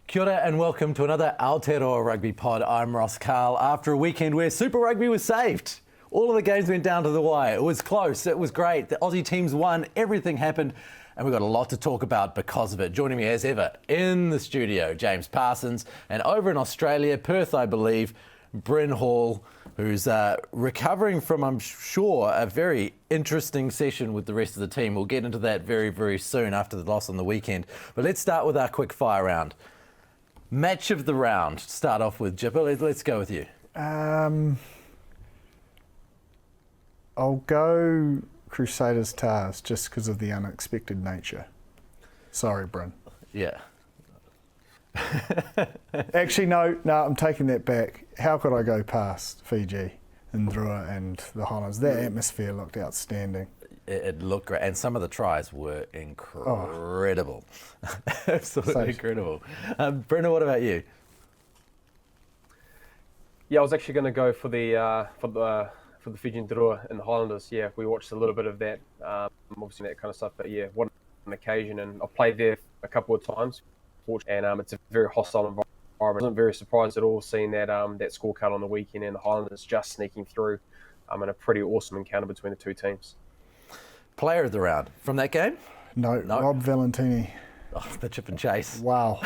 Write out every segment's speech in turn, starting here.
Kia ora and welcome to another Aotearoa Rugby Pod. I'm Ross Karl. After a weekend where Super Rugby was saved. All of the games went down to the wire. It was close, it was great. The Aussie teams won, everything happened, and we've got a lot to talk about because of it. Joining me as ever in the studio, James Parsons, and over in Australia, Perth I believe, Bryn Hall, who's recovering from, I'm sure, a very interesting session with the rest of the team. We'll get into that very, very soon after the loss on the weekend. But let's start with our quick fire round. Match of the round. Start off with Jipper. Let's go with you. I'll go Crusaders Tars just because of the unexpected nature. Sorry, Bryn. Yeah. Actually, no, I'm taking that back. How could I go past Fiji and Drua and the Highlands? That atmosphere looked outstanding. It looked great, and some of the tries were incredible. Oh. Absolutely incredible. Brendan, what about you? Yeah, I was actually going to go for the Fijian Drua and the Highlanders. Yeah, we watched a little bit of that, obviously that kind of stuff. But yeah, what an occasion! And I've played there a couple of times, and it's a very hostile environment. I wasn't very surprised at all seeing that that scorecard on the weekend and the Highlanders just sneaking through, and a pretty awesome encounter between the two teams. Player of the round from that game? No. Rob Valentini. Oh, the chip and chase. Wow.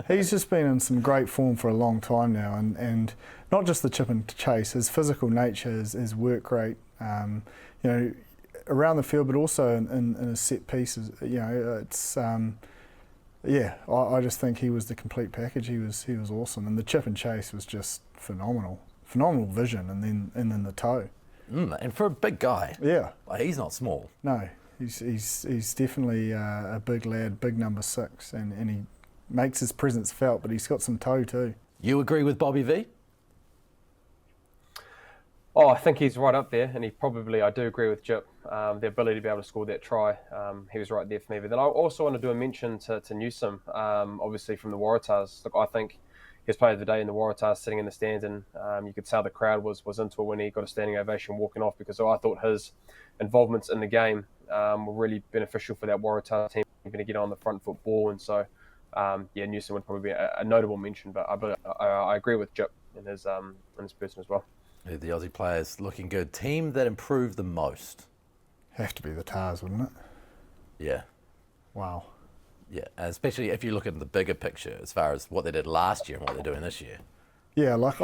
He's just been in some great form for a long time now, and not just the chip and chase, his physical nature, his work rate, around the field, but also in his set pieces. It's I just think he was the complete package. He was awesome, and the chip and chase was just phenomenal vision, and then the toe. And for a big guy, yeah, he's not small. No, he's definitely a big lad, big number 6, and he makes his presence felt. But he's got some toe too. You agree with Bobby V? Oh, I think he's right up there, and I do agree with Jip. The ability to be able to score that try, he was right there for me. But then I also want to do a mention to Newsom, obviously from the Waratahs. Look, I think his player of the day in the Waratahs sitting in the stands, and you could tell the crowd was into it when he got a standing ovation walking off, because I thought his involvements in the game were really beneficial for that Waratah team to get on the front foot ball. And so, Newsom would probably be a notable mention, but I agree with Jip in his person as well. The Aussie players looking good. Team that improved the most? Have to be the Tars, wouldn't it? Yeah. Wow. Yeah, especially if you look at the bigger picture as far as what they did last year and what they're doing this year. Yeah, like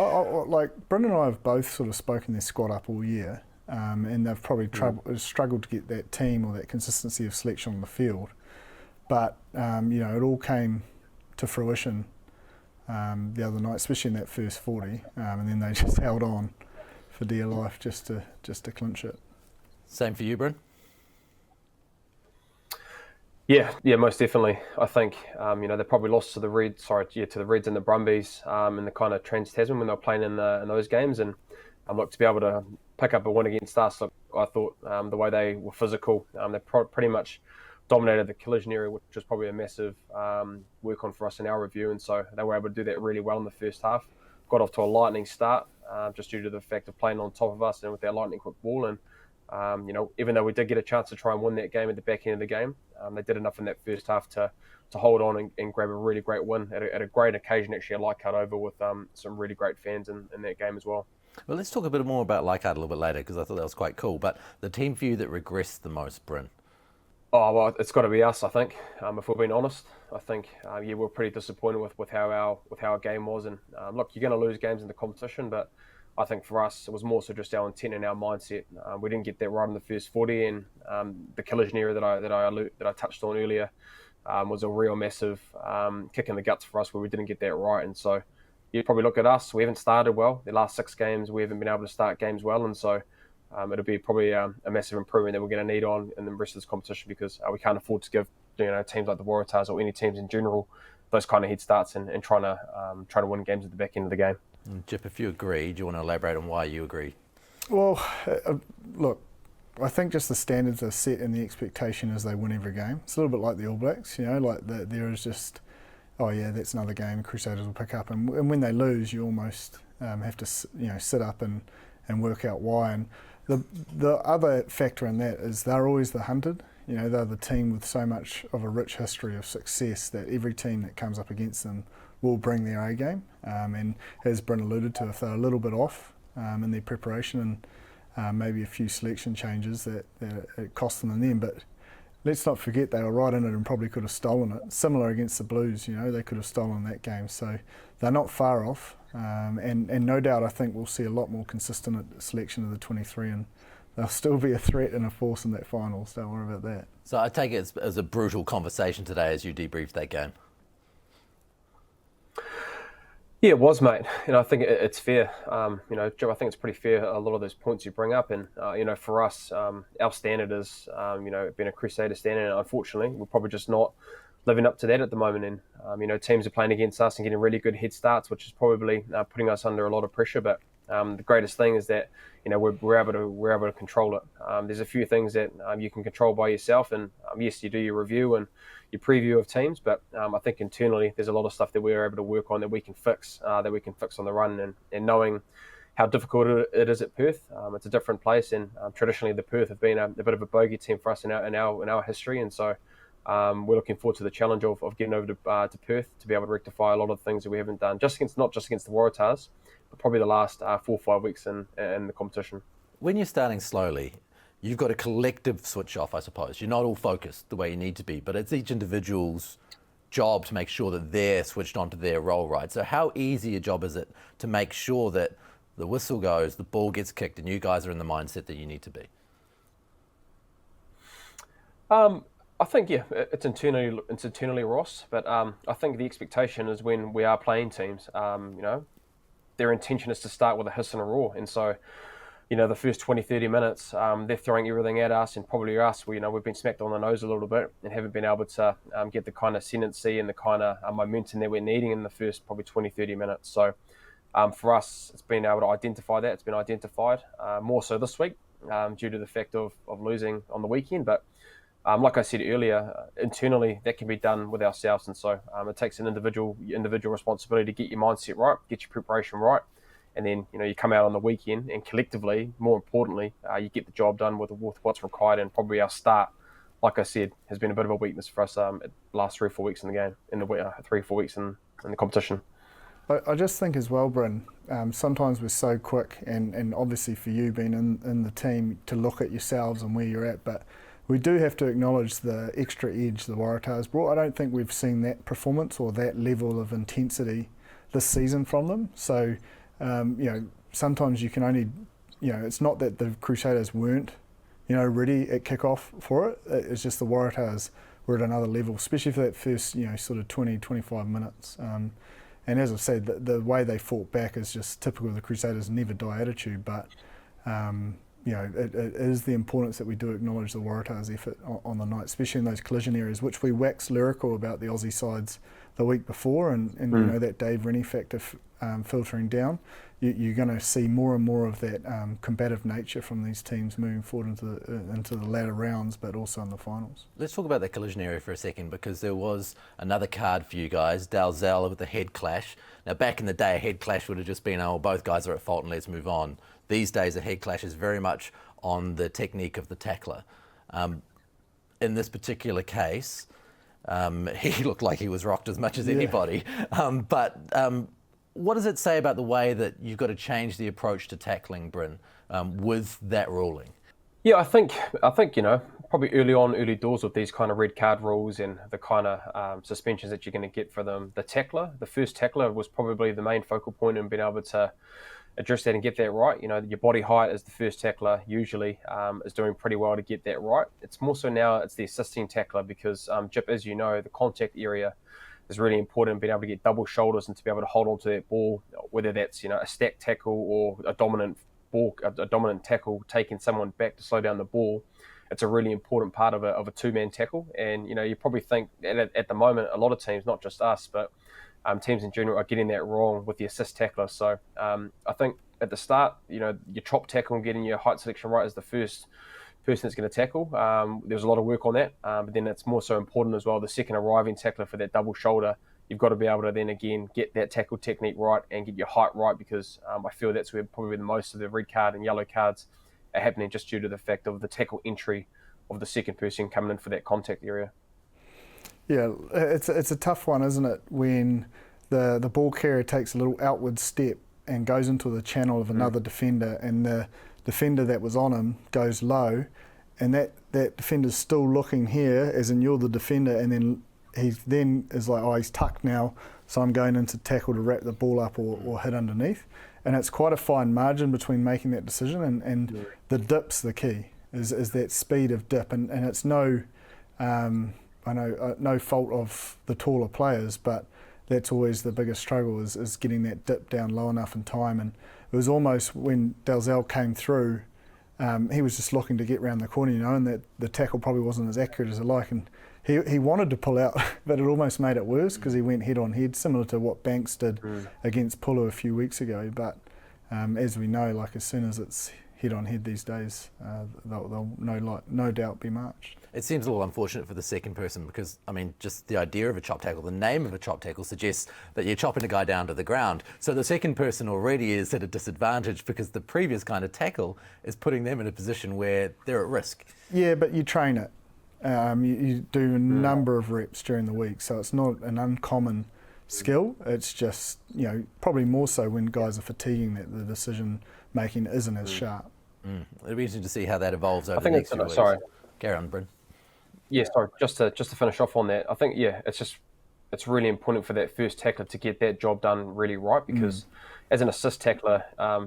Brendan and I have both sort of spoken their squad up all year, and they've probably struggled to get that team or that consistency of selection on the field. But it all came to fruition the other night, especially in that first 40, and then they just held on for dear life just to clinch it. Same for you, Bryn? Yeah, most definitely. I think they probably lost to the Reds and the Brumbies in the kind of Trans-Tasman when they were playing in those games, and to be able to pick up a win against us. Look, I thought the way they were physical, they pretty much dominated the collision area, which was probably a massive work on for us in our review, and so they were able to do that really well in the first half. Got off to a lightning start just due to the fact of playing on top of us and with their lightning quick ball, and even though we did get a chance to try and win that game at the back end of the game, they did enough in that first half to hold on and grab a really great win at a great occasion, actually a Leichhardt over with some really great fans in that game as well. Well, let's talk a bit more about Leichhardt a little bit later, because I thought that was quite cool. But the team for you that regressed the most, Bryn? Oh, well, it's got to be us, I think. If we're being honest, I think we're pretty disappointed with how our game was. And look, you're going to lose games in the competition, but I think for us, it was more so just our intent and our mindset. We didn't get that right in the first 40, and the collision area that I touched on earlier was a real massive kick in the guts for us where we didn't get that right. And so you probably look at us, we haven't started well. The last 6 games, we haven't been able to start games well, and so it'll be probably a massive improvement that we're going to need on in the rest of this competition, because we can't afford to give teams like the Waratahs or any teams in general those kind of head starts and trying to win games at the back end of the game. Jip, if you agree, do you want to elaborate on why you agree? Well, look, I think just the standards are set and the expectation is they win every game. It's a little bit like the All Blacks, there is just, that's another game Crusaders will pick up. And when they lose, you almost have to, sit up and work out why. And the other factor in that is they're always the hunted. They're the team with so much of a rich history of success that every team that comes up against them will bring their A game. And as Bryn alluded to, if they're a little bit off in their preparation and maybe a few selection changes, that it cost them in the end. But let's not forget they were right in it and probably could have stolen it. Similar against the Blues, they could have stolen that game. So they're not far off. And no doubt I think we'll see a lot more consistent selection of the 23, and they'll still be a threat and a force in that finals. Don't worry about that. So I take it as a brutal conversation today as you debriefed that game. Yeah, it was, mate. I think it's fair. Joe, I think it's pretty fair, a lot of those points you bring up. And, for us, our standard is, being a Crusader standard. And unfortunately, we're probably just not living up to that at the moment. And, teams are playing against us and getting really good head starts, which is probably putting us under a lot of pressure. But the greatest thing is that, we're able to control it. There's a few things that you can control by yourself. And, yes, you do your review and your preview of teams, but I think internally there's a lot of stuff that we're able to work on that we can fix on the run, and knowing how difficult it is at Perth. It's a different place, and traditionally the Perth have been a bit of a bogey team for us in our history, and so we're looking forward to the challenge of getting over to Perth to be able to rectify a lot of things that we haven't done, not just against the Waratahs, but probably the last 4 or 5 weeks in the competition. When you're starting slowly, you've got a collective switch off, I suppose. You're not all focused the way you need to be, but it's each individual's job to make sure that they're switched onto their role, right? So how easy a job is it to make sure that the whistle goes, the ball gets kicked, and you guys are in the mindset that you need to be? I think, it's internally, Ross, but I think the expectation is when we are playing teams, their intention is to start with a hiss and a roar, and so the first 20, 30 minutes, they're throwing everything at us, and probably us, we've been smacked on the nose a little bit and haven't been able to get the kind of ascendancy and the kind of momentum that we're needing in the first probably 20, 30 minutes. So for us, it's been able to identify that. It's been identified more so this week due to the fact of losing on the weekend. But like I said earlier, internally, that can be done with ourselves. And so it takes an individual responsibility to get your mindset right, get your preparation right. And then, you come out on the weekend and collectively, more importantly, you get the job done with what's required. And probably our start, like I said, has been a bit of a weakness for us the last 3 or 4 weeks in the game, 3 or 4 weeks in the competition. I just think as well, Bryn, sometimes we're so quick, and obviously for you being in the team, to look at yourselves and where you're at, but we do have to acknowledge the extra edge the Waratahs brought. I don't think we've seen that performance or that level of intensity this season from them. So, sometimes you can only, it's not that the Crusaders weren't, ready at kick-off for it. It's just the Waratahs were at another level, especially for that first, sort of 20, 25 minutes. And as I said, the way they fought back is just typical of the Crusaders' never die attitude. But, it is the importance that we do acknowledge the Waratahs' effort on the night, especially in those collision areas, which we waxed lyrical about the Aussie sides the week before, and that Dave Rennie factor filtering down. You're going to see more and more of that combative nature from these teams moving forward into the latter rounds, but also in the finals. Let's talk about the collision area for a second, because there was another card for you guys, Dalzell with the head clash. Now, back in the day, a head clash would have just been, both guys are at fault and let's move on. These days, a head clash is very much on the technique of the tackler. In this particular case, he looked like he was rocked as much as anybody. What does it say about the way that you've got to change the approach to tackling, Bryn, with that ruling? Yeah, I think probably early doors with these kind of red card rules and the kind of suspensions that you're going to get for them. The first tackler was probably the main focal point in being able to address that and get that right. Your body height as the first tackler usually is doing pretty well to get that right. It's more so now it's the assisting tackler, because Jip, as you know, the contact area is really important, being able to get double shoulders and to be able to hold on to that ball, whether that's a stack tackle or a dominant tackle, taking someone back to slow down the ball. It's a really important part of a two-man tackle. And you probably think at the moment a lot of teams, not just us, but teams in general, are getting that wrong with the assist tackler. So I think at the start, your chop tackle and getting your height selection right is the first person that's going to tackle. There's a lot of work on that, but then it's more so important as well, the second arriving tackler for that double shoulder. You've got to be able to then again get that tackle technique right and get your height right, because I feel that's where probably the most of the red card and yellow cards are happening, just due to the fact of the tackle entry of the second person coming in for that contact area. Yeah, it's a tough one, isn't it, when the ball carrier takes a little outward step and goes into the channel of another defender, and the defender that was on him goes low, and that defender's still looking here, as in you're the defender, and then he then is like, oh, he's tucked now, so I'm going into tackle to wrap the ball up or hit underneath. And it's quite a fine margin between making that decision, and the dip's the key, is that speed of dip, and it's no fault of the taller players, but that's always the biggest struggle is getting that dip down low enough in time. And it was almost when Dalzell came through, he was just looking to get round the corner, and that the tackle probably wasn't as accurate as I like, and he wanted to pull out, but it almost made it worse because he went head on head, similar to what Banks did against Pulu a few weeks ago. But as we know, like as soon as it's head on head these days, they'll no doubt be marched. It seems a little unfortunate for the second person because, I mean, just the idea of a chop tackle, the name of a chop tackle suggests that you're chopping a guy down to the ground. So the second person already is at a disadvantage because the previous kind of tackle is putting them in a position where they're at risk. Yeah, but you train it. You do a number of reps during the week, so it's not an uncommon skill. It's just, probably more so when guys are fatiguing that the decision making isn't as sharp. It'll be interesting to see how that evolves over the think next few weeks. Sorry. Carry on, Bryn. Yeah, sorry. Just to finish off on that, I think it's really important for that first tackler to get that job done really right, because as an assist tackler,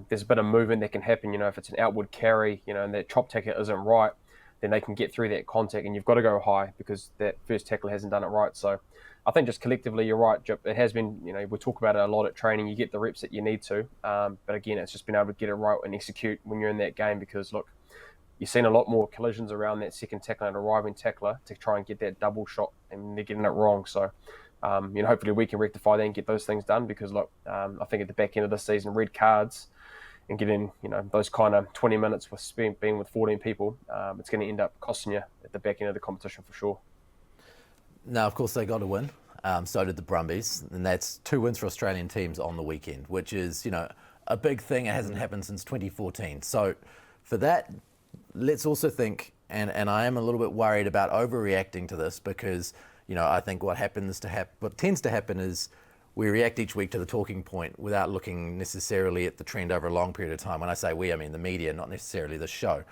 there's a bit of movement that can happen. If it's an outward carry, and that chop tackler isn't right, then they can get through that contact, and you've got to go high because that first tackler hasn't done it right. So I think just collectively, you're right, Jip. It has been, we talk about it a lot at training. You get the reps that you need to, but again, it's just been able to get it right and execute when you're in that game, because look, you've seen a lot more collisions around that second tackler and arriving tackler to try and get that double shot, and they're getting it wrong. So, hopefully we can rectify that and get those things done, because look, I think at the back end of this season, red cards and getting, those kind of 20 minutes with being with 14 people, it's going to end up costing you at the back end of the competition for sure. Now, of course, they got a win. So did the Brumbies, and that's 2 wins for Australian teams on the weekend, which is, a big thing. It hasn't happened since 2014. So for that, let's also think, and I am a little bit worried about overreacting to this, because, I think what tends to happen is we react each week to the talking point without looking necessarily at the trend over a long period of time. When I say we, I mean the media, not necessarily the show.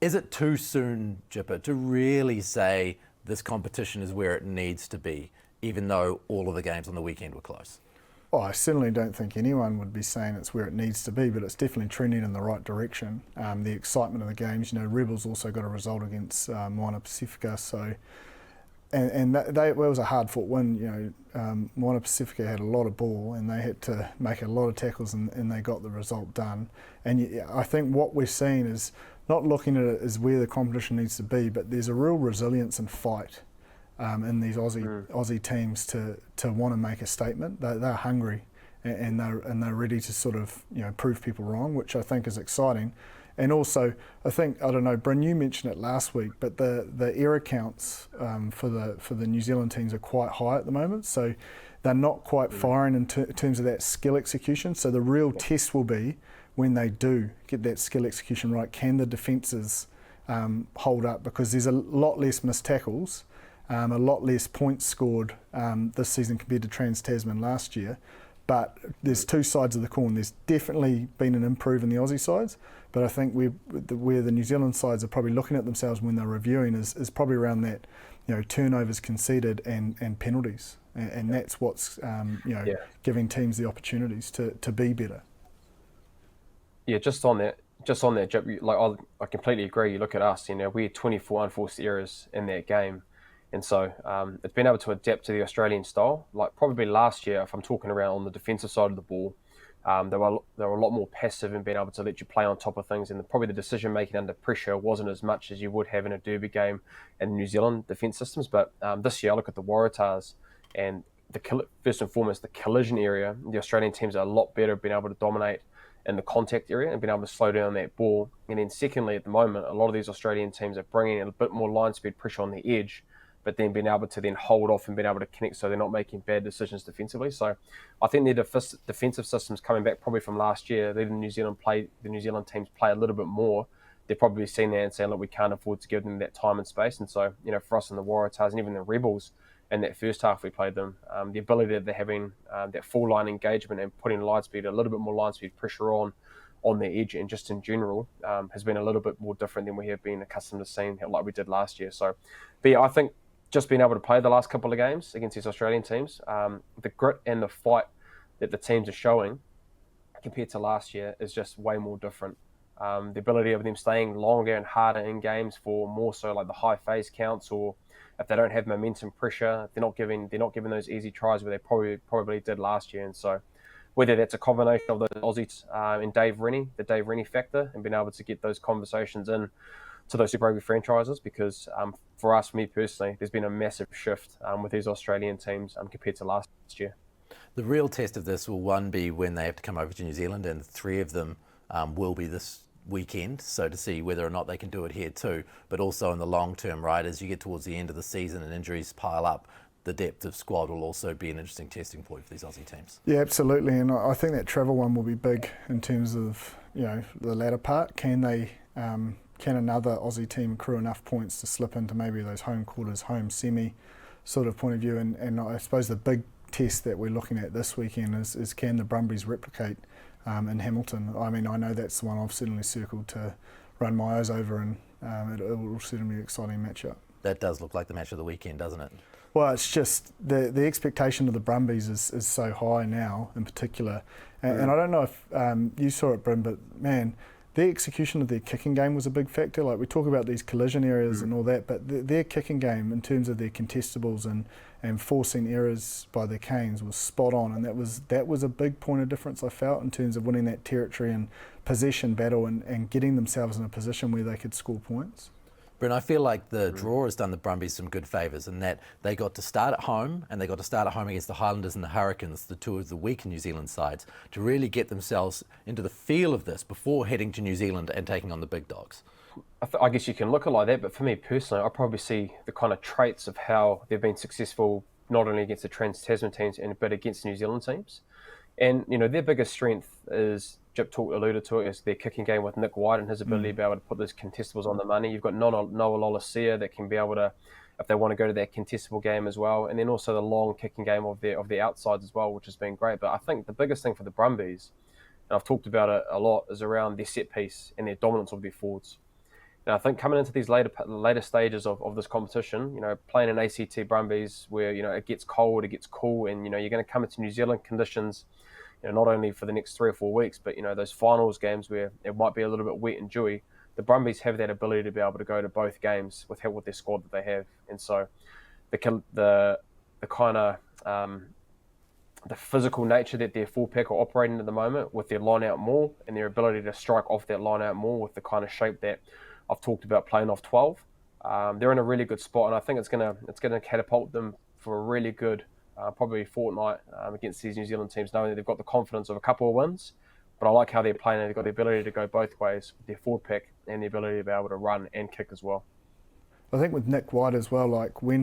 Is it too soon, Jipper, to really say this competition is where it needs to be, even though all of the games on the weekend were close? Well, I certainly don't think anyone would be saying it's where it needs to be, but it's definitely trending in the right direction. The excitement of the games, Rebels also got a result against Moana Pasifika, so that was a hard-fought win. Moana Pasifika had a lot of ball, and they had to make a lot of tackles, and they got the result done. And I think what we're seeing is not looking at it as where the competition needs to be, but there's a real resilience and fight in these Aussie teams to want to make a statement. They're hungry, and they're ready to sort of prove people wrong, which I think is exciting. And also, I don't know, Bryn, you mentioned it last week, but the error counts for the New Zealand teams are quite high at the moment. So they're not quite firing in terms of that skill execution. So the real test will be when they do get that skill execution right, can the defences hold up? Because there's a lot less missed tackles, a lot less points scored this season compared to Trans-Tasman last year. But there's two sides of the coin. There's definitely been an improve in the Aussie sides, but I think where the New Zealand sides are probably looking at themselves when they're reviewing is probably around that, turnovers conceded and penalties, and that's what's giving teams the opportunities to be better. Yeah, just on that, like I completely agree. You look at us, we had 24 unforced errors in that game. And so it's been able to adapt to the Australian style. Like probably last year, if I'm talking around on the defensive side of the ball, they were a lot more passive and being able to let you play on top of things. And probably the decision making under pressure wasn't as much as you would have in a derby game in New Zealand defence systems. But this year, I look at the Waratahs, and first and foremost, the collision area. The Australian teams are a lot better at being able to dominate in the contact area and being able to slow down that ball. And then secondly, at the moment, a lot of these Australian teams are bringing in a bit more line speed pressure on the edge, but then being able to then hold off and being able to connect so they're not making bad decisions defensively. So I think their defensive system's coming back probably from last year. The New Zealand teams play a little bit more. They've probably seen that and saying, look, we can't afford to give them that time and space. And so, for us in the Waratahs and even the Rebels, in that first half we played them. The ability that they're having, that full line engagement and putting line speed, a little bit more line speed pressure on their edge, and just in general has been a little bit more different than we have been accustomed to seeing, like we did last year. So, but yeah, I think just being able to play the last couple of games against these Australian teams, the grit and the fight that the teams are showing compared to last year is just way more different. The ability of them staying longer and harder in games for more so like the high phase counts, or if they don't have momentum pressure, they're not giving those easy tries where they probably did last year. And so whether that's a combination of the Aussies and the Dave Rennie factor, and being able to get those conversations in to those Super Rugby franchises, because for me personally, there's been a massive shift with these Australian teams compared to last year. The real test of this will be when they have to come over to New Zealand, and 3 of them will be this weekend, so to see whether or not they can do it here too, but also in the long term, right, as you get towards the end of the season and injuries pile up, the depth of squad will also be an interesting testing point for these Aussie teams. Yeah, absolutely, and I think that travel one will be big in terms of, you know, the latter part. Can another Aussie team accrue enough points to slip into maybe those home quarters, home semi sort of point of view? And I suppose the big test that we're looking at this weekend is can the Brumbies replicate in Hamilton? I mean, I know that's the one I've certainly circled to run my eyes over, and it will certainly be an exciting matchup. That does look like the match of the weekend, doesn't it? Well, it's just the expectation of the Brumbies is so high now, in particular. And I don't know if you saw it, Bryn, but man, their execution of their kicking game was a big factor. Like, we talk about these collision areas and all that, but their kicking game in terms of their contestables and forcing errors by their canes was spot on, and that was a big point of difference, I felt, in terms of winning that territory and possession battle and getting themselves in a position where they could score points. Bryn, I feel like the draw has done the Brumbies some good favours in that they got to start at home, and they got to start at home against the Highlanders and the Hurricanes, the 2 of the weak New Zealand sides, to really get themselves into the feel of this before heading to New Zealand and taking on the big dogs. I guess you can look at it like that, but for me personally, I probably see the kind of traits of how they've been successful not only against the Trans-Tasman teams but against New Zealand teams. And, you know, their biggest strength is, Jip alluded to it, is their kicking game with Nick White and his ability to be able to put those contestables on the money. You've got Noah Lolasia that can be able to, if they want to go to that contestable game as well, and then also the long kicking game of the outsides as well, which has been great. But I think the biggest thing for the Brumbies, and I've talked about it a lot, is around their set piece and their dominance of their forwards. And I think coming into these later stages of this competition, you know, playing an ACT Brumbies where, you know, it gets cold, it gets cool, and, you know, you're going to come into New Zealand conditions, you know, not only for the next 3 or 4 weeks, but, you know, those finals games where it might be a little bit wet and dewy. The Brumbies have that ability to be able to go to both games with their squad that they have. And so the kind of the physical nature that their full pack are operating at the moment, with their line out more and their ability to strike off that line out more with the kind of shape that I've talked about, playing off 12, they're in a really good spot, and I think it's gonna catapult them for a really good probably fortnight against these New Zealand teams, knowing that they've got the confidence of a couple of wins. But I like how they're playing. They've got the ability to go both ways with their forward pack and the ability to be able to run and kick as well. I think with Nick White as well, like when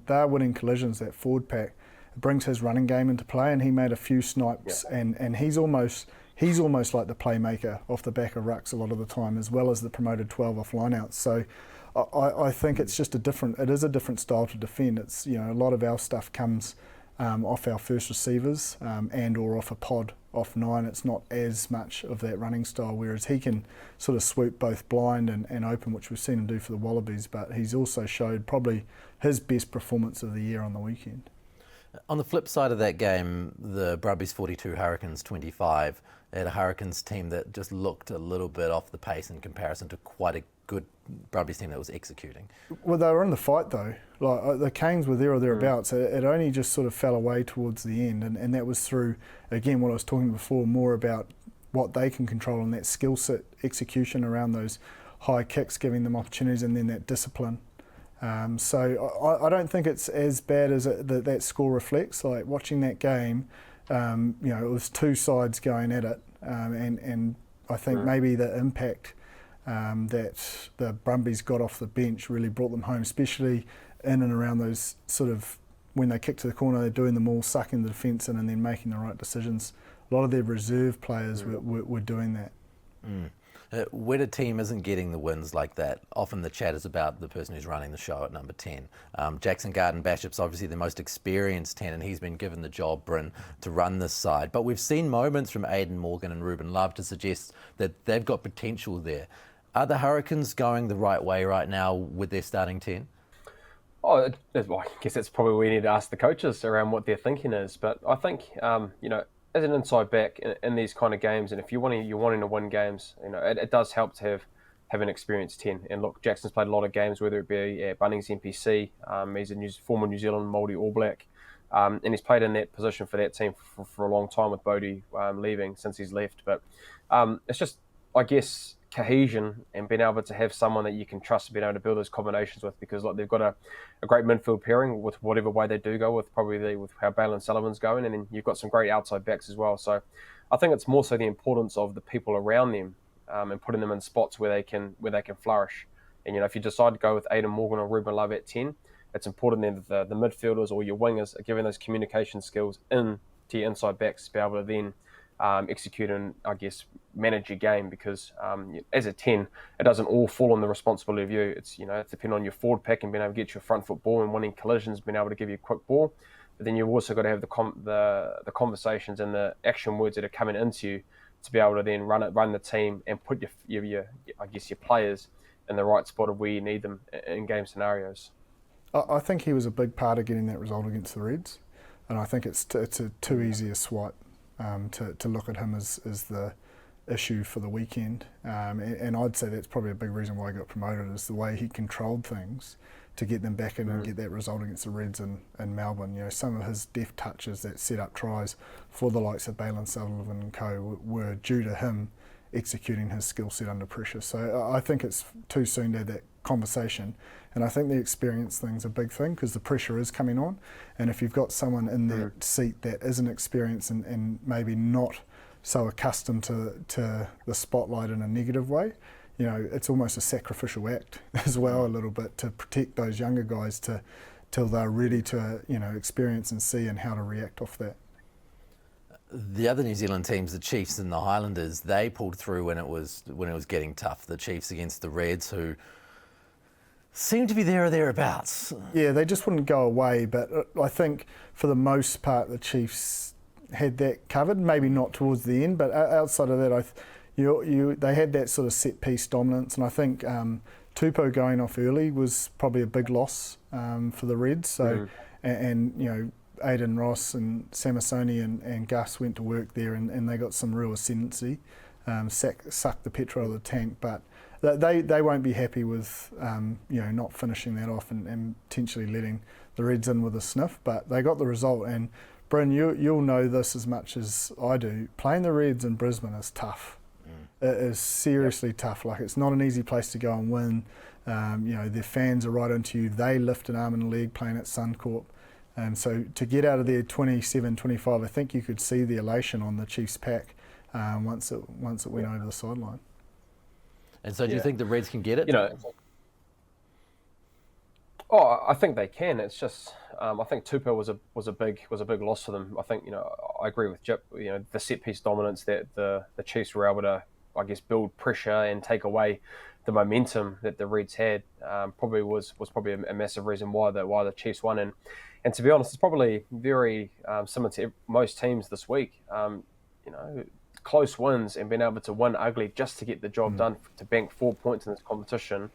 they're winning collisions, that forward pack, it brings his running game into play, and he made a few snipes, and he's almost like the playmaker off the back of rucks a lot of the time, as well as the promoted 12 off lineouts. So I think it's just it is a different style to defend. It's, you know, a lot of our stuff comes off our first receivers and or off a pod off 9. It's not as much of that running style, whereas he can sort of swoop both blind and open, which we've seen him do for the Wallabies, but he's also showed probably his best performance of the year on the weekend. On the flip side of that game, the Brumbies 42, Hurricanes 25, they had a Hurricanes team that just looked a little bit off the pace in comparison to quite a good Brumbies team that was executing. Well, they were in the fight though. Like, the Canes were there or thereabouts. It only just sort of fell away towards the end, and that was through, again, what I was talking before, more about what they can control and that skill set execution around those high kicks, giving them opportunities, and then that discipline. So I don't think it's as bad as that score reflects. Like, watching that game, you know, it was 2 sides going at it, and I think maybe the impact that the Brumbies got off the bench really brought them home, especially in and around those sort of, when they kick to the corner, they're doing them all, sucking the defence in and then making the right decisions. A lot of their reserve players were doing that. When a team isn't getting the wins like that, often the chat is about the person who's running the show at number 10. Jackson Garden-Bishop's obviously the most experienced 10, and he's been given the job, Bryn, to run this side. But we've seen moments from Aidan Morgan and Ruben Love to suggest that they've got potential there. Are the Hurricanes going the right way right now with their starting 10? Oh, well, I guess that's probably we need to ask the coaches around what their thinking is. But I think, as an inside back in these kind of games, and if you're wanting to win games, it does help to have an experienced 10. And look, Jackson's played a lot of games, whether it be at Bunnings NPC, he's a former New Zealand Māori All Black, and he's played in that position for that team for a long time with Bodie leaving since he's left. But it's just, I guess, cohesion and being able to have someone that you can trust and being able to build those combinations with, because they've got a great midfield pairing with whatever way they do go, with how Bale and Sullivan's going, and then you've got some great outside backs as well. So I think it's more so the importance of the people around them and putting them in spots where they can flourish. And if you decide to go with Aidan Morgan or Ruben Love at 10, it's important then that the midfielders or your wingers are given those communication skills to your inside backs to be able to then execute and, I guess, manage your game, because as a 10, it doesn't all fall on the responsibility of you. It's it's depending on your forward pack and being able to get your front foot ball and winning collisions, being able to give you a quick ball. But then you've also got to have the conversations and the action words that are coming into you to be able to then run the team and put your players in the right spot of where you need them in game scenarios. I think he was a big part of getting that result against the Reds, and I think it's a too easy a swipe to look at him as the issue for the weekend, and I'd say that's probably a big reason why he got promoted, is the way he controlled things to get them back in and get that result against the Reds in Melbourne. Some of his deft touches that set up tries for the likes of Bale and Sullivan and co were due to him executing his skill set under pressure. So I think it's too soon to have that conversation, and I think the experience thing's a big thing, because the pressure is coming on, and if you've got someone in that seat that isn't experienced and maybe not so accustomed to the spotlight in a negative way, it's almost a sacrificial act as well, a little bit, to protect those younger guys till they're ready to experience and see and how to react off that. The other New Zealand teams, the Chiefs and the Highlanders, they pulled through when it was getting tough. The Chiefs against the Reds, who seemed to be there or thereabouts. Yeah, they just wouldn't go away, but I think for the most part the Chiefs had that covered. Maybe not towards the end, but outside of that, they had that sort of set piece dominance, and I think Tupou going off early was probably a big loss for the Reds. So, and Aidan Ross and Samasoni and Gus went to work there, and they got some real ascendancy, sucked the petrol out of the tank, but they won't be happy with not finishing that off and potentially letting the Reds in with a sniff. But they got the result, and Bryn, you'll know this as much as I do. Playing the Reds in Brisbane is tough. It is seriously tough. Like, it's not an easy place to go and win. Their fans are right into you. They lift an arm and a leg playing at Suncorp. And so to get out of there 27-25, I think you could see the elation on the Chiefs pack once it went over the sideline. And so do you think the Reds can get it? I think they can. It's just I think Tupou was a big loss for them. I think I agree with Jip. The set piece dominance that the Chiefs were able to, I guess, build pressure and take away the momentum that the Reds had probably was a massive reason why the Chiefs won. And to be honest, it's probably very similar to most teams this week. Close wins and being able to win ugly just to get the job done, to bank 4 points in this competition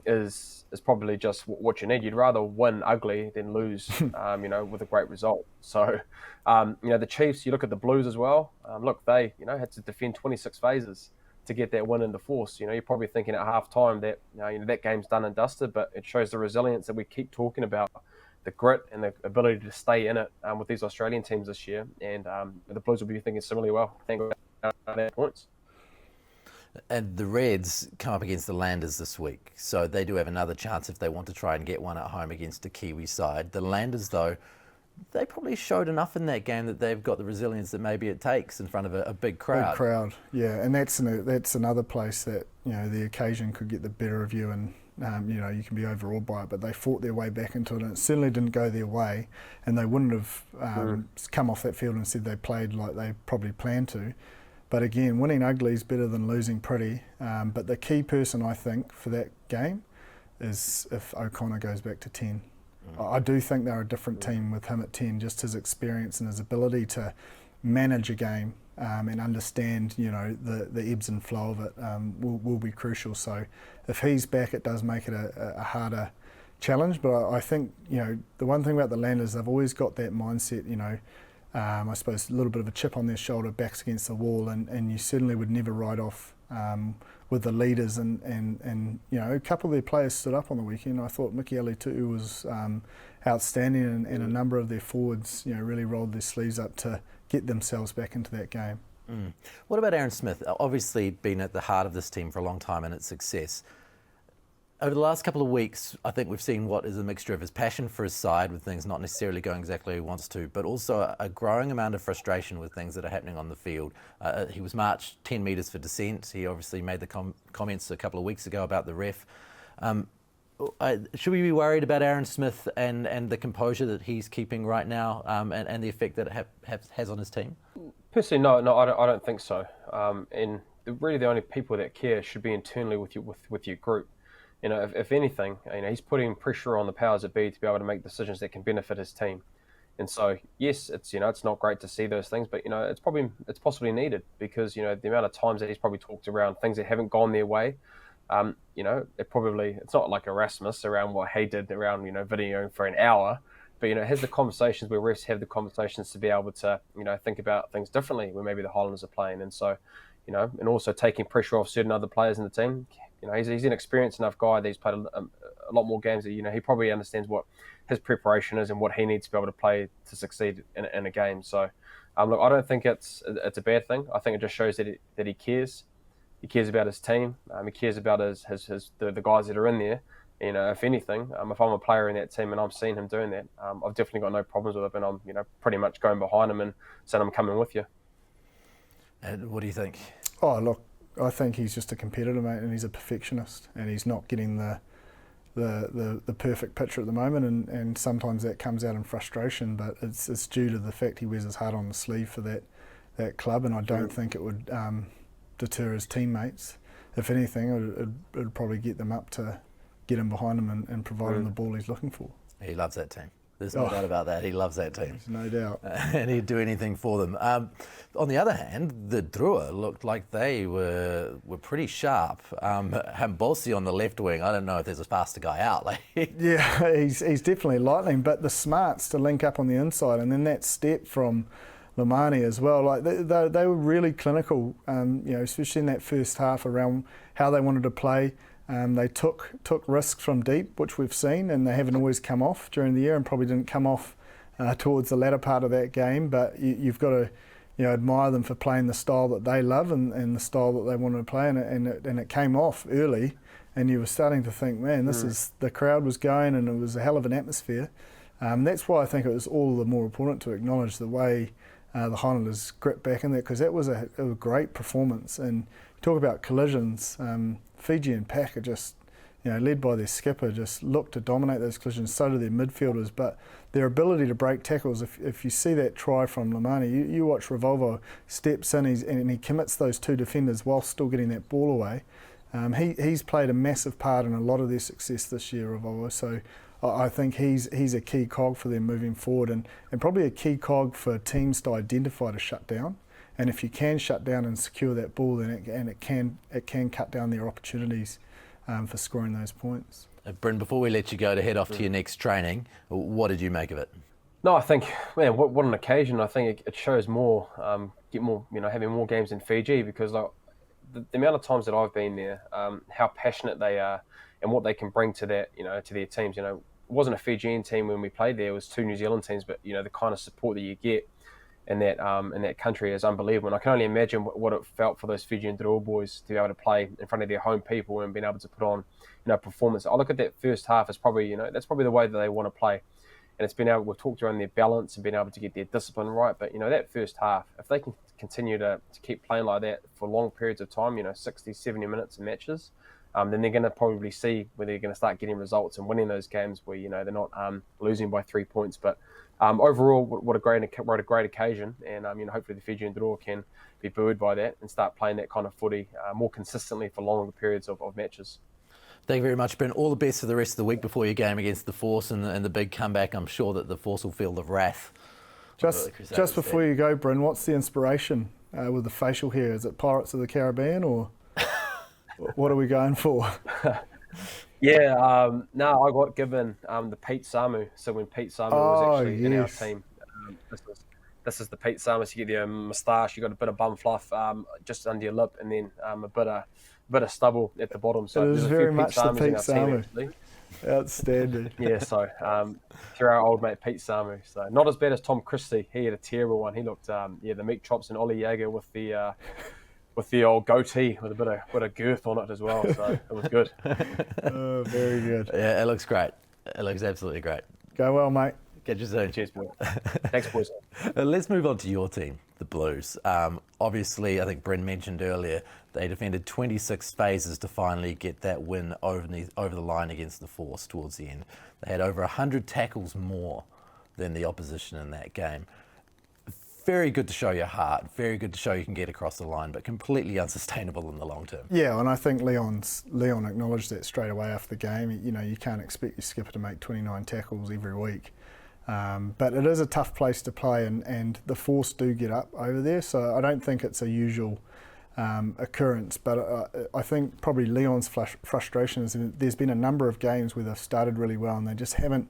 is probably just what you need. You'd rather win ugly than lose, with a great result. So, the Chiefs, you look at the Blues as well. They, had to defend 26 phases to get that win into force. You're probably thinking at half time that, that game's done and dusted, but it shows the resilience that we keep talking about, the grit and the ability to stay in it with these Australian teams this year. And the Blues will be thinking similarly well. I think their points. And the Reds come up against the Landers this week, so they do have another chance if they want to try and get one at home against a Kiwi side. The Landers, though, they probably showed enough in that game that they've got the resilience that maybe it takes in front of a big crowd. Big crowd, yeah, and that's another place that the occasion could get the better of you, and you can be overawed by it. But they fought their way back into it, and it certainly didn't go their way, and they wouldn't have come off that field and said they played like they probably planned to. But again, winning ugly is better than losing pretty. But the key person, I think, for that game is if O'Connor goes back to 10. I do think they're a different team with him at 10. Just his experience and his ability to manage a game and understand, the ebbs and flow of it will be crucial. So if he's back, it does make it a harder challenge. But I think, the one thing about the Landers, they've always got that mindset, I suppose a little bit of a chip on their shoulder, backs against the wall, and you certainly would never write off with the leaders. And a couple of their players stood up on the weekend. I thought Miki Alitu'u was outstanding, and a number of their forwards, really rolled their sleeves up to get themselves back into that game. What about Aaron Smith? Obviously been at the heart of this team for a long time and its success. Over the last couple of weeks, I think we've seen what is a mixture of his passion for his side with things not necessarily going exactly how he wants to, but also a growing amount of frustration with things that are happening on the field. He was marched 10 metres for dissent. He obviously made the comments a couple of weeks ago about the ref. Should we be worried about Aaron Smith and the composure that he's keeping right now and the effect that it has on his team? Personally, no, I don't think so. And really the only people that care should be internally with your group. If anything, he's putting pressure on the powers that be to be able to make decisions that can benefit his team. And so, yes, it's not great to see those things, but it's possibly needed because the amount of times that he's probably talked around things that haven't gone their way. It's not like Erasmus around what he did around videoing for an hour, but has the conversations where refs have the conversations to be able to think about things differently when maybe the Highlanders are playing. And so, and also taking pressure off certain other players in the team. He's an experienced enough guy that he's played a lot more games that, he probably understands what his preparation is and what he needs to be able to play to succeed in a game. So, look, I don't think it's a bad thing. I think it just shows that he cares. He cares about his team. He cares about the guys that are in there. If anything, if I'm a player in that team and I'm seeing him doing that, I've definitely got no problems with it, and I'm pretty much going behind him and saying I'm coming with you. And what do you think? Oh, look, I think he's just a competitor, mate, and he's a perfectionist, and he's not getting the perfect picture at the moment, and sometimes that comes out in frustration, but it's due to the fact he wears his heart on the sleeve for that club, and I don't think it would deter his teammates. If anything, it would probably get them up to get him behind him and provide him the ball he's looking for. He loves that team. There's no doubt about that. He loves that team. There's no doubt. And he'd do anything for them. On the other hand, the Drua looked like they were pretty sharp. Hambosi on the left wing, I don't know if there's a faster guy out. Yeah, he's definitely lightning, but the smarts to link up on the inside, and then that step from Lamani as well. They were really clinical, especially in that first half around how they wanted to play. They took risks from deep, which we've seen, and they haven't always come off during the year, and probably didn't come off towards the latter part of that game. But you've got to admire them for playing the style that they love and the style that they wanted to play, and it came off early, and you were starting to think, man, the crowd was going, and it was a hell of an atmosphere. That's why I think it was all the more important to acknowledge the way the Highlanders gripped back in there, because it was a great performance. And talk about collisions. Fijian pack are just, led by their skipper, just look to dominate those collisions. So do their midfielders, but their ability to break tackles. If you see that try from Lamani, you watch Revolvo steps in and he commits those two defenders while still getting that ball away. He's played a massive part in a lot of their success this year, Revolvo. So I think he's a key cog for them moving forward, and probably a key cog for teams to identify to shut down. And if you can shut down and secure that ball, then it can cut down their opportunities for scoring those points. Bryn, before we let you go to head off to your next training, what did you make of it? No, I think, man, what an occasion. I think it shows more, having more games in Fiji, because the amount of times that I've been there, how passionate they are and what they can bring to that, to their teams. It wasn't a Fijian team when we played there. It was two New Zealand teams, but the kind of support that you get in that country is unbelievable. And I can only imagine what it felt for those Fijian Drua boys to be able to play in front of their home people and being able to put on, performance. I look at that first half as probably, that's probably the way that they want to play. And we've talked around their balance and being able to get their discipline right. But, that first half, if they can continue to keep playing like that for long periods of time, 60, 70 minutes in matches, then they're going to probably see where they're going to start getting results and winning those games where, they're not losing by 3 points, but overall, what a great occasion, and hopefully the Fijian Drua can be buoyed by that and start playing that kind of footy more consistently for longer periods of matches. Thank you very much, Bryn. All the best for the rest of the week before your game against the Force and the big comeback. I'm sure that the Force will feel the wrath. Just before you go, Bryn, what's the inspiration with the facial hair? Is it Pirates of the Caribbean, or what are we going for? Yeah, no, I got given the Pete Samu. So when Pete Samu was actually in our team, this is the Pete Samu. So you get your moustache, you got a bit of bum fluff just under your lip, and then a bit of stubble at the bottom. So it is there's very a few much Pete the Samus Pete in our team, Samu. actually. Outstanding. Yeah, so through our old mate Pete Samu. So not as bad as Tom Christie. He had a terrible one. He looked the meat chops and Ollie Jaeger with the old goatee with a bit of girth on it as well. So it was good. Oh, very good. Yeah, it looks great. It looks absolutely great. Go well, mate. Catch you soon. Cheers, boys. Thanks, boys. Let's move on to your team, the Blues. Obviously, I think Bryn mentioned earlier, they defended 26 phases to finally get that win over the line against the Force towards the end. They had over 100 tackles more than the opposition in that game. Very good to show your heart, very good to show you can get across the line, but completely unsustainable in the long term. Yeah, and I think Leon acknowledged that straight away after the game. You can't expect your skipper to make 29 tackles every week. But it is a tough place to play, and the Force do get up over there, so I don't think it's a usual occurrence. But I think probably Leon's frustration is there's been a number of games where they've started really well and they just haven't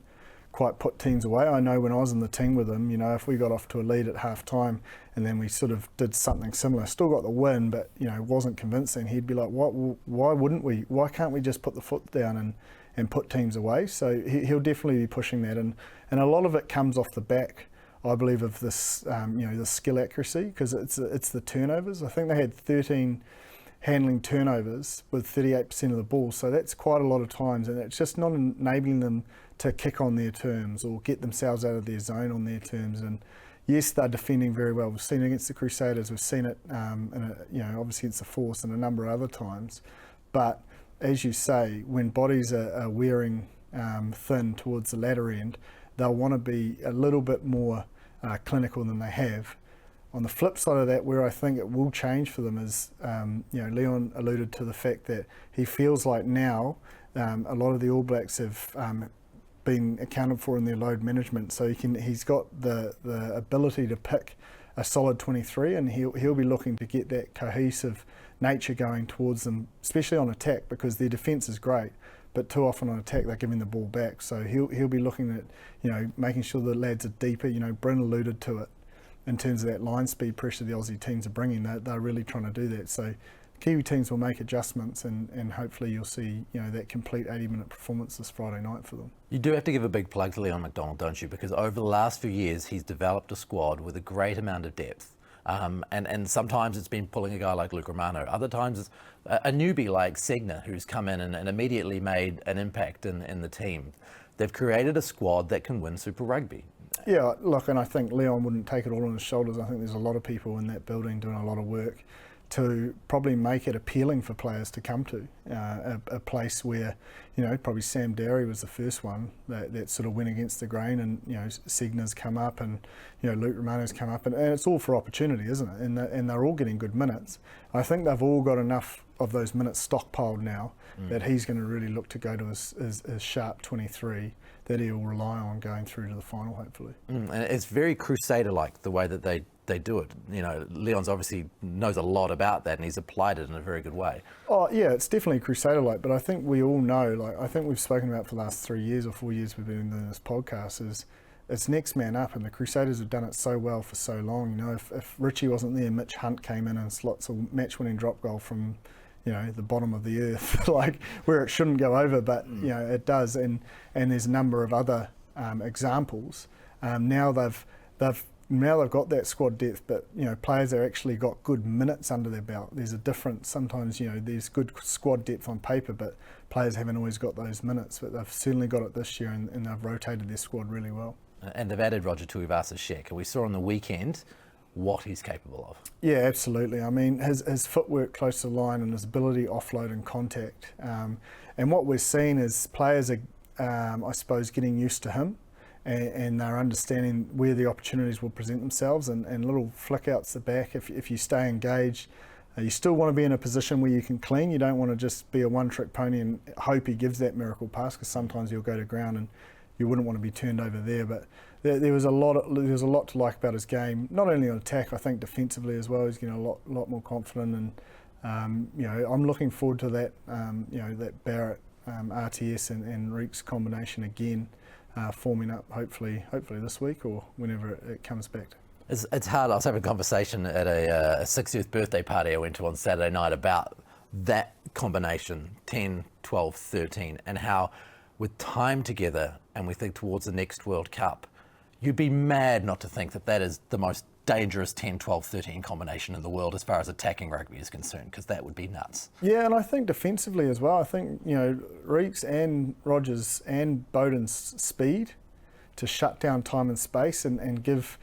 quite put teams away. I know when I was in the team with him, if we got off to a lead at half time and then we sort of did something similar, still got the win, but wasn't convincing, he'd be like, why wouldn't we? Why can't we just put the foot down and put teams away? So he'll definitely be pushing that, and a lot of it comes off the back, I believe, of this the skill accuracy, because it's the turnovers. I think they had 13 handling turnovers with 38% of the ball, so that's quite a lot of times, and it's just not enabling them to kick on their terms or get themselves out of their zone on their terms. And yes, they're defending very well. We've seen it against the Crusaders, we've seen it obviously against the Force and a number of other times, but as you say, when bodies are wearing thin towards the latter end, they'll want to be a little bit more clinical than they have. On the flip side of that, where I think it will change for them is, Leon alluded to the fact that he feels like now a lot of the All Blacks have been accounted for in their load management, so he's got the ability to pick a solid 23, and he'll be looking to get that cohesive nature going towards them, especially on attack, because their defence is great, but too often on attack they're giving the ball back. So he'll be looking at making sure the lads are deeper. Bryn alluded to it in terms of that line speed pressure the Aussie teams are bringing. They're really trying to do that. So Kiwi teams will make adjustments, and hopefully you'll see that complete 80-minute performance this Friday night for them. You do have to give a big plug to Leon McDonald, don't you? Because over the last few years he's developed a squad with a great amount of depth. And sometimes it's been pulling a guy like Luke Romano. Other times it's a newbie like Segner who's come in and immediately made an impact in the team. They've created a squad that can win Super Rugby. Yeah, look, and I think Leon wouldn't take it all on his shoulders. I think there's a lot of people in that building doing a lot of work to probably make it appealing for players to come to, a place where, probably Sam Darry was the first one that sort of went against the grain, and, Segner's come up, and, Luke Romano's come up, and it's all for opportunity, isn't it? And they're all getting good minutes. I think they've all got enough of those minutes stockpiled now that he's going to really look to go to his sharp 23 that he'll rely on going through to the final, hopefully. And it's very Crusader-like, the way that they do it. Leon's obviously knows a lot about that, and he's applied it in a very good way. Oh yeah, it's definitely Crusader-like, but I think we all know, I think we've spoken about for the last 3 years or 4 years we've been doing this podcast, is it's next man up, and the Crusaders have done it so well for so long. If Richie wasn't there, Mitch Hunt came in and slots a match-winning drop goal from the bottom of the earth, like where it shouldn't go over, but it does, and there's a number of other examples. Now they've got that squad depth, but players have actually got good minutes under their belt. There's a difference. Sometimes there's good squad depth on paper, but players haven't always got those minutes. But they've certainly got it this year, and they've rotated their squad really well. And they've added Roger Tuivasa-Sheck. We saw on the weekend what he's capable of. Yeah, absolutely. I mean, his footwork close to the line and his ability to offload and contact. And what we're seeing is players are, I suppose, getting used to him. and they're understanding where the opportunities will present themselves, and little flick outs the back if you stay engaged. You still want to be in a position where you can clean. You don't want to just be a one-trick pony and hope he gives that miracle pass, because sometimes you'll go to ground and you wouldn't want to be turned over there. But there was a lot to like about his game, not only on attack, I think defensively as well. He's getting a lot more confident, and I'm looking forward to that that Barrett, RTS and Reeks combination again, forming up hopefully this week or whenever it comes back. It's hard. I was having a conversation at a 60th birthday party I went to on Saturday night about that combination, 10, 12, 13, and how with time together and we think towards the next World Cup, you'd be mad not to think that is the most dangerous 10, 12, 13 combination in the world as far as attacking rugby is concerned, because that would be nuts. Yeah, and I think defensively as well. I think, Reeks and Rogers and Bowden's speed to shut down time and space and give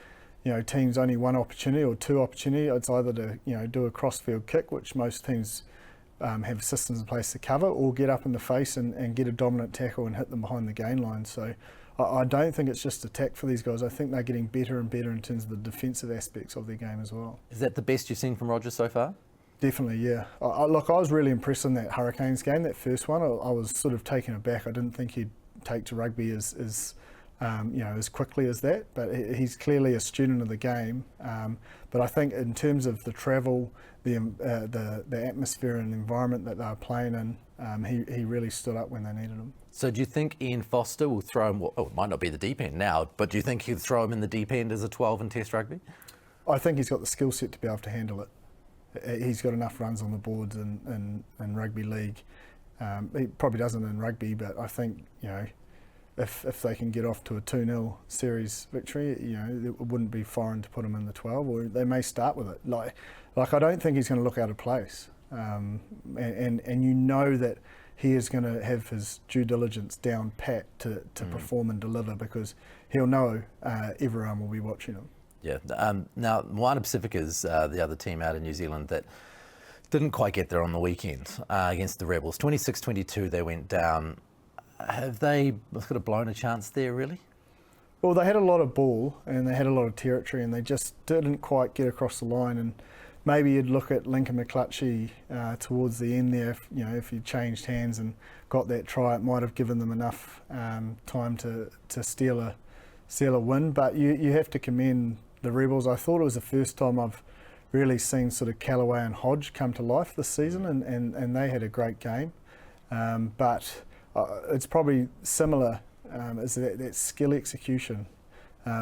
teams only one opportunity or two opportunity. It's either to do a crossfield kick, which most teams have systems in place to cover, or get up in the face and get a dominant tackle and hit them behind the gain line. So I don't think it's just attack for these guys. I think they're getting better and better in terms of the defensive aspects of their game as well. Is that the best you've seen from Rogers so far? Definitely, yeah. I was really impressed in that Hurricanes game, that first one. I was sort of taken aback. I didn't think he'd take to rugby as quickly as that, but he's clearly a student of the game. But I think in terms of the travel, the atmosphere and the environment that they were playing in, he really stood up when they needed him. So do you think Ian Foster will throw him, it might not be the deep end now, but do you think he'll throw him in the deep end as a 12 in Test rugby? I think he's got the skill set to be able to handle it. He's got enough runs on the boards in rugby league. He probably doesn't in rugby, but I think, if they can get off to a 2-0 series victory, it wouldn't be foreign to put him in the 12, or they may start with it. Like I don't think he's going to look out of place, and that he is going to have his due diligence down pat to perform and deliver, because he'll know everyone will be watching him. Yeah. Now, Moana Pasifika is the other team out in New Zealand that didn't quite get there on the weekend against the Rebels. 26-22 they went down. Have they sort of blown a chance there, really? Well, they had a lot of ball and they had a lot of territory, and they just didn't quite get across the line. And maybe you'd look at Lincoln McClutchy towards the end there. If he changed hands and got that try, it might have given them enough time to steal a win. But you have to commend the Rebels. I thought it was the first time I've really seen sort of Callaway and Hodge come to life this season, and they had a great game. But it's probably similar as that skill execution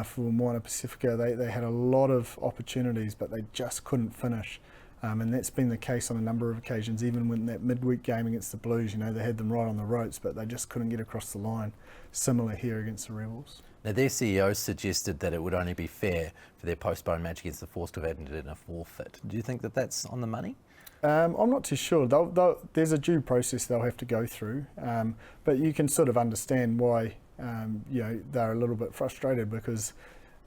for Moana Pasifika. They had a lot of opportunities, but they just couldn't finish. And that's been the case on a number of occasions, even when that midweek game against the Blues, they had them right on the ropes, but they just couldn't get across the line. Similar here against the Rebels. Now, their CEO suggested that it would only be fair for their postponed match against the Force to have ended in a forfeit. Do you think that that's on the money? I'm not too sure. There's a due process they'll have to go through, but you can sort of understand why they're a little bit frustrated, because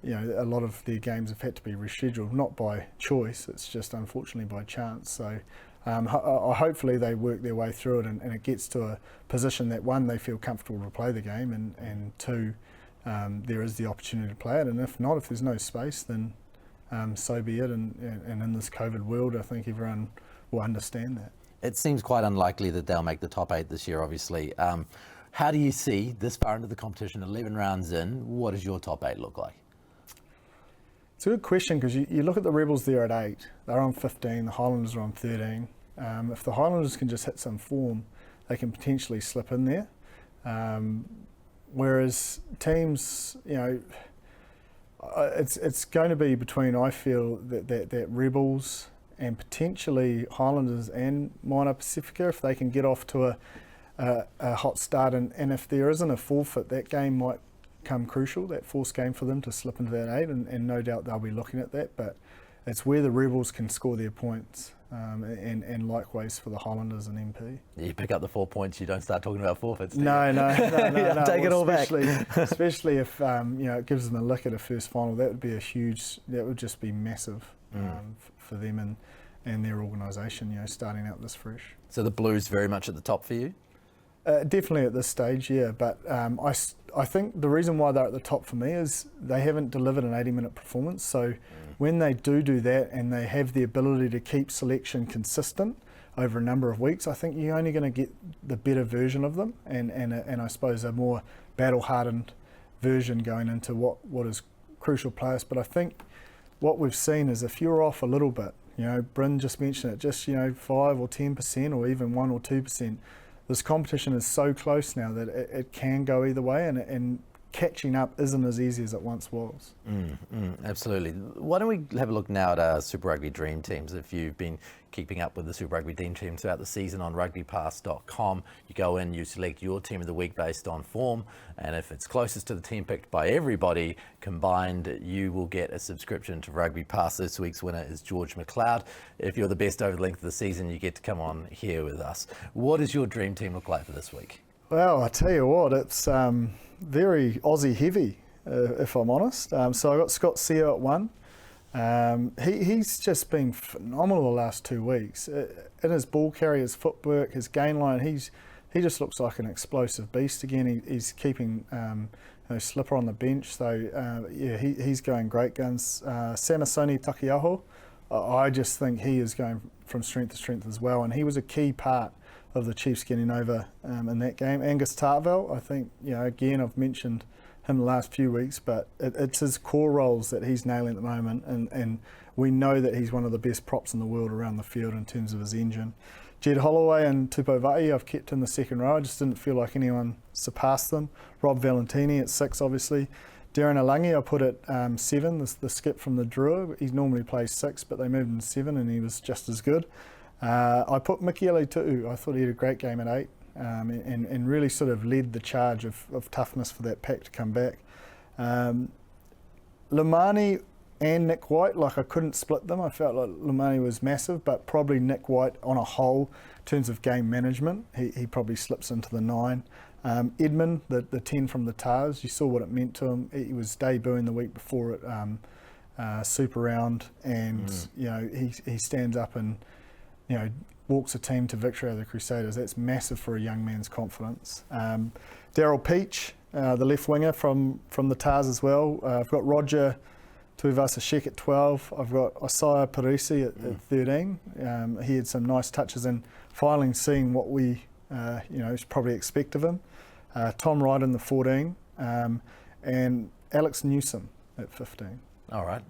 a lot of their games have had to be rescheduled, not by choice, it's just unfortunately by chance. So hopefully they work their way through it, and it gets to a position that, one, they feel comfortable to play the game, and two, there is the opportunity to play it. And if not, if there's no space, then so be it. And in this COVID world, I think everyone will understand that. It seems quite unlikely that they'll make the top 8 this year, obviously. How do you see this far into the competition, 11 rounds in, what does your top 8 look like? It's a good question, because you look at the Rebels there at 8, they're on 15, the Highlanders are on 13. If the Highlanders can just hit some form, they can potentially slip in there. Whereas teams, it's going to be between, I feel, that Rebels and potentially Highlanders and Moana Pasifika, if they can get off to a hot start, and if there isn't a forfeit, that game might come crucial, that Force game for them to slip into that 8, and no doubt they'll be looking at that. But it's where the Rebels can score their points, and likewise for the Highlanders and MP. You pick up the 4 points, you don't start talking about forfeits. No. Take it all back. Especially if it gives them a lick at a first final, that would just be massive for them and their organisation, starting out this fresh. So the Blues very much at the top for you? Definitely at this stage, yeah. But I think the reason why they're at the top for me is they haven't delivered an 80-minute performance. So when they do that and they have the ability to keep selection consistent over a number of weeks, I think you're only going to get the better version of them and I suppose a more battle-hardened version going into what is crucial players. But I think what we've seen is if you're off a little bit, Bryn just mentioned it, just 5 or 10% or even 1 or 2%, this competition is so close now that it can go either way, and catching up isn't as easy as it once was. Absolutely. Why don't we have a look now at our Super Rugby Dream Teams? If you've been keeping up with the Super Rugby Dream Teams throughout the season on RugbyPass.com, you go in, you select your team of the week based on form, and if it's closest to the team picked by everybody combined, you will get a subscription to RugbyPass. This week's winner is George McLeod. If you're the best over the length of the season, you get to come on here with us. What does your dream team look like for this week? Well, I tell you what, it's very Aussie heavy, if I'm honest. So I got Scott Seo at 1. He's just been phenomenal the last 2 weeks. In his ball carry, his footwork, his gain line, he just looks like an explosive beast again. He's keeping Slipper on the bench, so he's going great guns. Samasoni Takiaho, I just think he is going from strength to strength as well, and he was a key part of the Chiefs getting over in that game. Angus Tartvell, I think, again, I've mentioned him the last few weeks, but it's his core roles that he's nailing at the moment, and we know that he's one of the best props in the world around the field in terms of his engine. Jed Holloway and Tupou Vaa'i I've kept in the second row. I just didn't feel like anyone surpassed them. Rob Valentini at 6, obviously. Darren Alangi I put at 7, the skip from the Drua. He normally plays 6, but they moved him to 7 and he was just as good. I put Miki Tu'u. I thought he had a great game at 8 and really sort of led the charge of toughness for that pack to come back. Lamani and Nick White, I couldn't split them. I felt like Lamani was massive, but probably Nick White on a whole, in terms of game management, he probably slips into the 9. Edmund, the 10 from the Tars, you saw what it meant to him. He was debuting the week before at Super Round, and he stands up and walks a team to victory over the Crusaders. That's massive for a young man's confidence. Daryl Peach, the left winger from the Tars as well. I've got Roger Tuivasa-Sheck at 12. I've got Isaiah Parisi at 13. He had some nice touches and finally seeing what we probably expect of him. Tom Wright in the 14, and Alex Newsom at 15. All right.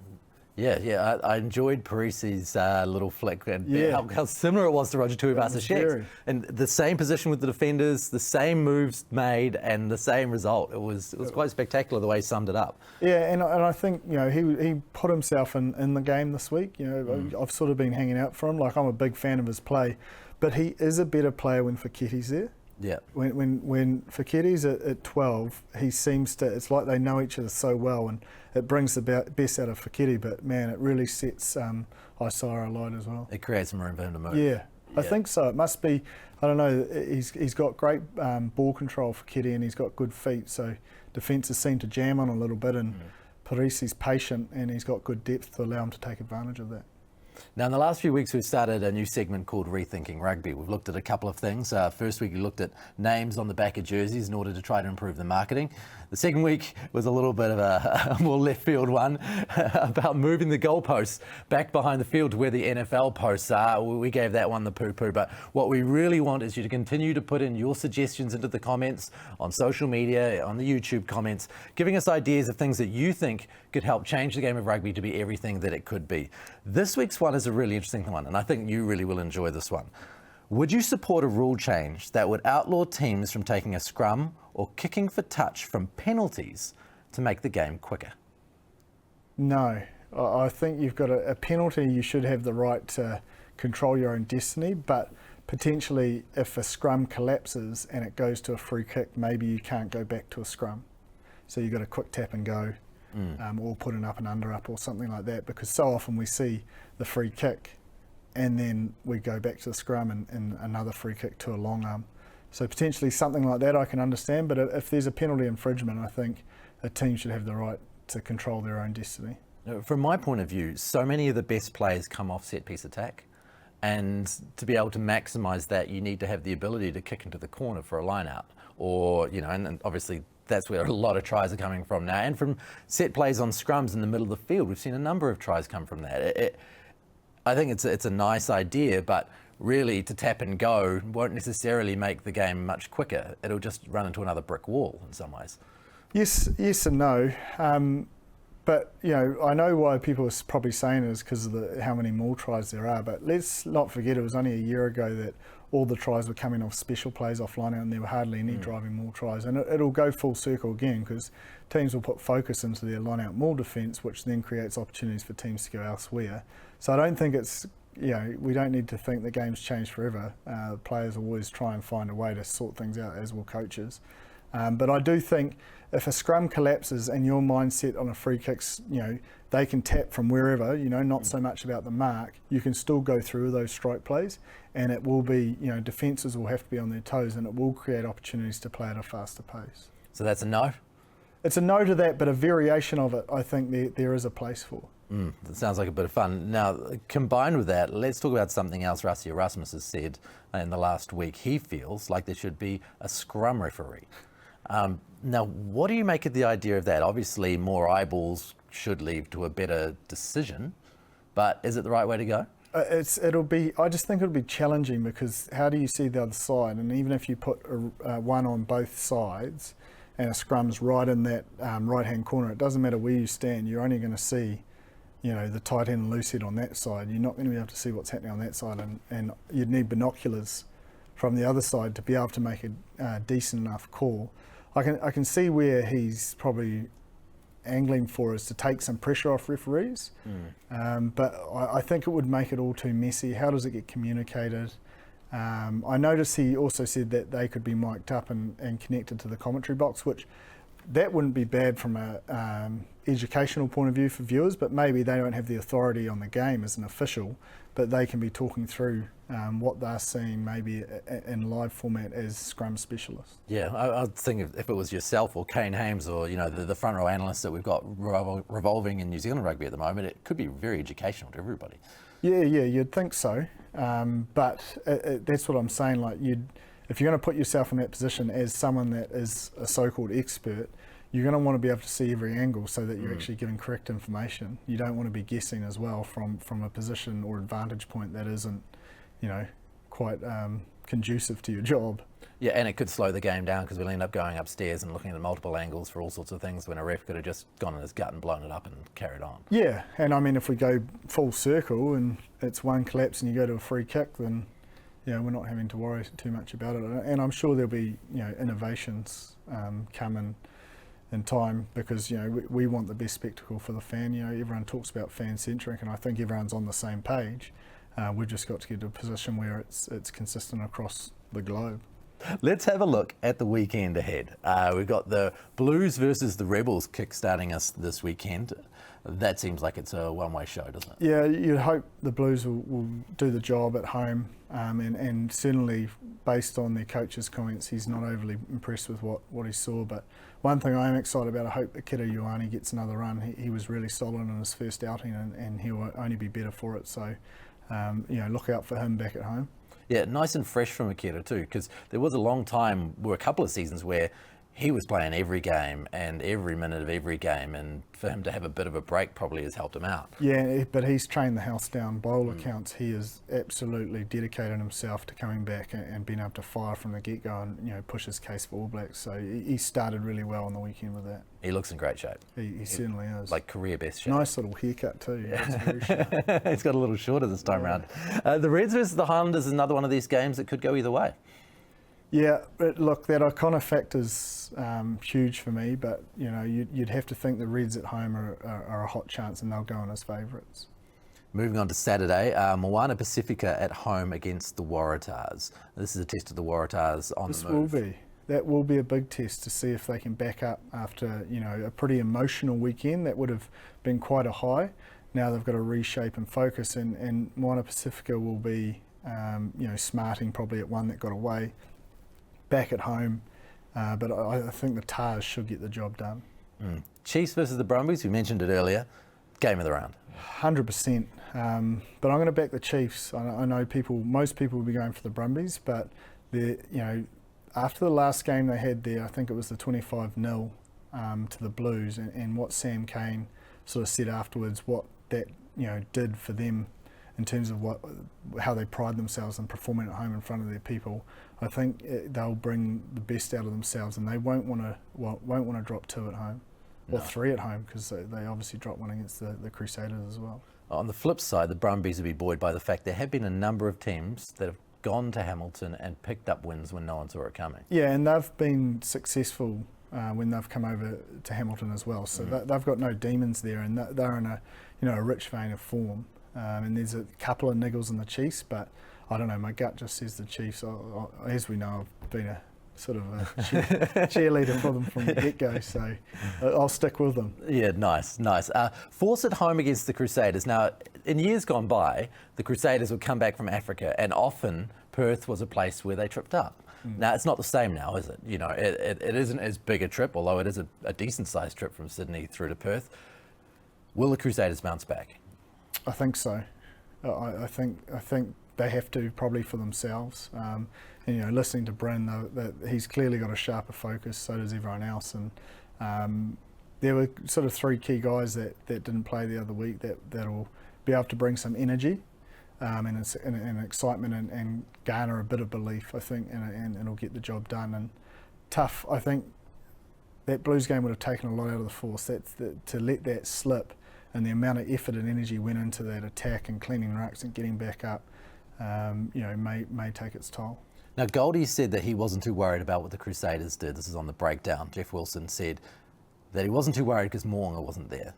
Yeah, I enjoyed Parisi's little flick and how similar it was to Roger Tuivasa-Sheck. And the same position with the defenders, the same moves made, and the same result. It was quite spectacular the way he summed it up. Yeah, and I think he put himself in the game this week. I've sort of been hanging out for him. I'm a big fan of his play, but he is a better player when Feketi's there. Yeah. When Feketi's at 12, he seems to. It's like they know each other so well, and it brings the best out of Feketi. But man, it really sets Isaiah alight as well. It creates some room for him to move. Yeah, I think so. It must be. I don't know. He's got great ball control, Feketi, and he's got good feet. So defences seem to jam on a little bit, and Parisi's patient, and he's got good depth to allow him to take advantage of that. Now, in the last few weeks, we've started a new segment called Rethinking Rugby. We've looked at a couple of things. First week, we looked at names on the back of jerseys in order to try to improve the marketing. The second week was a little bit of a more left field one about moving the goalposts back behind the field to where the NFL posts are. We gave that one the poo-poo, but what we really want is you to continue to put in your suggestions into the comments on social media, on the YouTube comments, giving us ideas of things that you think could help change the game of rugby to be everything that it could be. This week's one is a really interesting one, and I think you really will enjoy this one. Would you support a rule change that would outlaw teams from taking a scrum or kicking for touch from penalties to make the game quicker? No. I think you've got a penalty. You should have the right to control your own destiny, but potentially if a scrum collapses and it goes to a free kick, maybe you can't go back to a scrum. So you've got a quick tap and go, or put an up and under up or something like that, because so often we see the free kick and then we go back to the scrum and another free kick to a long arm. So potentially something like that I can understand, but if there's a penalty infringement, I think a team should have the right to control their own destiny. From my point of view, so many of the best players come off set piece attack, And to be able to maximise that, you need to have the ability to kick into the corner for a line out, or, you know, and obviously that's where a lot of tries are coming from now. And from set plays on scrums in the middle of the field, we've seen a number of tries come from that. I think it's a nice idea, but really to tap and go won't necessarily make the game much quicker. It'll just run into another brick wall in some ways. Yes and no. But, you know, I know why people are probably saying it is because of how many more tries there are, but let's not forget it was only a year ago that all the tries were coming off special plays off line out, and there were hardly any driving maul tries. And it'll go full circle again, because teams will put focus into their line out maul defence, which then creates opportunities for teams to go elsewhere. So I don't think it's, you know, we don't need to think the game's changed forever. Players always try and find a way to sort things out, as will coaches. But I do think if a scrum collapses and your mindset on a free kicks, you know, they can tap from wherever, you know, not so much about the mark, you can still go through those strike plays, and it will be, you know, defences will have to be on their toes, and it will create opportunities to play at a faster pace. So that's a no? It's a no to that, but a variation of it, I think there is a place for. That sounds like a bit of fun. Now, combined with that, let's talk about something else Rassie Erasmus has said in the last week. He feels like there should be a scrum referee. Now, what do you make of the idea of that? Obviously, more eyeballs should lead to a better decision, but is it the right way to go? I just think it'll be challenging, because how do you see the other side? And even if you put one on both sides and a scrum's right in that right-hand corner, it doesn't matter where you stand, you're only going to see, you know, the tight end and loose head on that side. You're not going to be able to see what's happening on that side, and you'd need binoculars from the other side to be able to make a decent enough call. I can see where he's probably angling for is to take some pressure off referees, but I think it would make it all too messy. How does it get communicated? I noticed he also said that they could be mic'd up and connected to the commentary box, which that wouldn't be bad from a educational point of view for viewers, but maybe they don't have the authority on the game as an official, but they can be talking through what they're seeing maybe in live format as scrum specialists. Yeah, I think if it was yourself or Kane Hames or, you know, the front row analysts that we've got revolving in New Zealand rugby at the moment, it could be very educational to everybody. Yeah, you'd think so, but that's what I'm saying. Like, if you're going to put yourself in that position as someone that is a so-called expert, you're going to want to be able to see every angle so that you're actually giving correct information. You don't want to be guessing as well from a position or advantage point that isn't, you know, quite conducive to your job. Yeah, and it could slow the game down, because we'll end up going upstairs and looking at multiple angles for all sorts of things, when a ref could have just gone in his gut and blown it up and carried on. Yeah, and I mean, if we go full circle and it's one collapse and you go to a free kick, then, you know, we're not having to worry too much about it. And I'm sure there'll be, you know, innovations come in time, because, you know, we want the best spectacle for the fan. You know, everyone talks about fan-centric, and I think everyone's on the same page. We've just got to get to a position where it's consistent across the globe. Let's have a look at the weekend ahead. We've got the Blues versus the Rebels kick-starting us this weekend. That seems like it's a one-way show, doesn't it? Yeah, you'd hope the Blues will do the job at home, and certainly based on their coach's comments, he's not overly impressed with what he saw. But one thing I am excited about, I hope that Kiddo Ioane gets another run. He was really solid in his first outing, and he'll only be better for it. So, you know, look out for him back at home. Yeah, nice and fresh from Akira too, because there was a long time, a couple of seasons where he was playing every game and every minute of every game, and for him to have a bit of a break probably has helped him out. Yeah, but he's trained the house down. By all accounts, he is absolutely dedicated himself to coming back and being able to fire from the get-go and, you know, push his case for All Blacks. So he started really well on the weekend with that. He looks in great shape. He certainly is. Like career best shape. Nice little haircut too. Yeah. Very sharp. He's got a little shorter this time round. The Reds versus the Highlanders is another one of these games that could go either way. Yeah, look, that O'Connor factor's huge for me, but, you know, you'd have to think the Reds at home are a hot chance, and they'll go in as favourites. Moving on to Saturday, Moana Pasifika at home against the Waratahs. This is a test of the Waratahs on the move. That will be a big test to see if they can back up after, you know, a pretty emotional weekend. That would have been quite a high. Now they've got to reshape and focus, and Moana Pasifika will be, you know, smarting probably at one that got away. Back at home, but I think the Tars should get the job done. Chiefs versus the Brumbies, we mentioned it earlier, game of the round. 100%. but I'm going to back the Chiefs. I know most people will be going for the Brumbies, but after the last game they had there, I think it was the 25-0 to the Blues, and what Sam Cane sort of said afterwards, what that did for them in terms of how they pride themselves in performing at home in front of their people. I think they'll bring the best out of themselves, and they won't want to drop 2 at home or 3 at home, because they obviously dropped 1 against the Crusaders as well. On the flip side, the Brumbies will be buoyed by the fact there have been a number of teams that have gone to Hamilton and picked up wins when no one saw it coming. Yeah, and they've been successful when they've come over to Hamilton as well. So they've got no demons there, and they're in a rich vein of form. And there's a couple of niggles in the Chiefs, but I don't know, my gut just says the Chiefs. As we know, I've been a sort of a cheerleader for them from the get-go, so I'll stick with them. Yeah, nice. Force at home against the Crusaders. Now, in years gone by, the Crusaders would come back from Africa, and often Perth was a place where they tripped up. Now, it's not the same now, is it? It isn't as big a trip, although it is a decent-sized trip from Sydney through to Perth. Will the Crusaders bounce back? I think so. I think they have to, probably for themselves. And listening to Bryn, that he's clearly got a sharper focus. So does everyone else. And there were sort of 3 key guys that didn't play the other week that'll be able to bring some energy and excitement and garner a bit of belief, I think, and it'll get the job done. And tough, I think that Blues game would have taken a lot out of the Force. To let that slip, and the amount of effort and energy went into that attack and cleaning rucks and getting back up, may take its toll. Now, Goldie said that he wasn't too worried about what the Crusaders did. This is on the breakdown. Jeff Wilson said that he wasn't too worried because Moana wasn't there.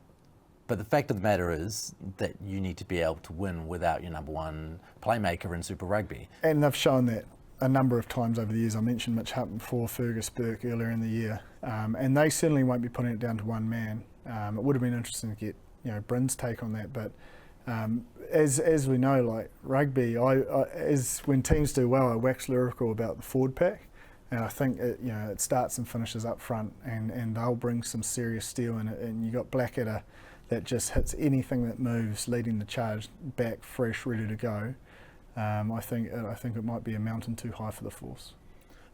But the fact of the matter is that you need to be able to win without your number one playmaker in Super Rugby. And they've shown that a number of times over the years. I mentioned Mitch Hunt before, Fergus Burke earlier in the year. And they certainly won't be putting it down to one man. It would have been interesting to get Bryn's take on that, but as we know, like rugby, when teams do well, I wax lyrical about the forward pack, and I think it starts and finishes up front, and they'll bring some serious steel in it. And you got Blackadder that just hits anything that moves, leading the charge back fresh, ready to go. I think it might be a mountain too high for the Force.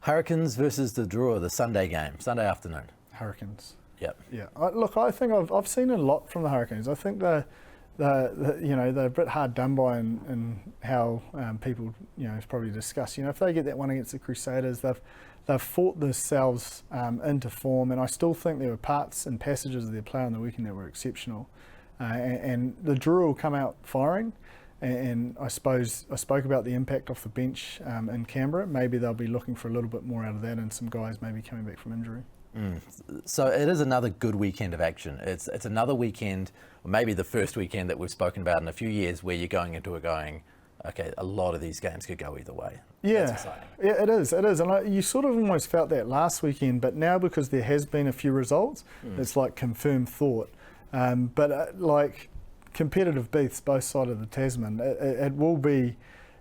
Hurricanes versus the Drua, the Sunday game, Sunday afternoon. Hurricanes. Yep. Yeah. Look, I think I've seen a lot from the Hurricanes. I think they're a bit hard done by in how people probably discuss. If they get that one against the Crusaders, they've fought themselves into form, and I still think there were parts and passages of their play on the weekend that were exceptional. And the Drua will come out firing. And I suppose I spoke about the impact off the bench in Canberra. Maybe they'll be looking for a little bit more out of that, and some guys maybe coming back from injury. So it is another good weekend of action. It's another weekend, or maybe the first weekend that we've spoken about in a few years, where you're going into it going, okay, a lot of these games could go either way. Yeah, That's exciting. Yeah, it is. And you sort of almost felt that last weekend, but now because there has been a few results, it's like confirmed thought. Like competitive beasts both sides of the Tasman, it will be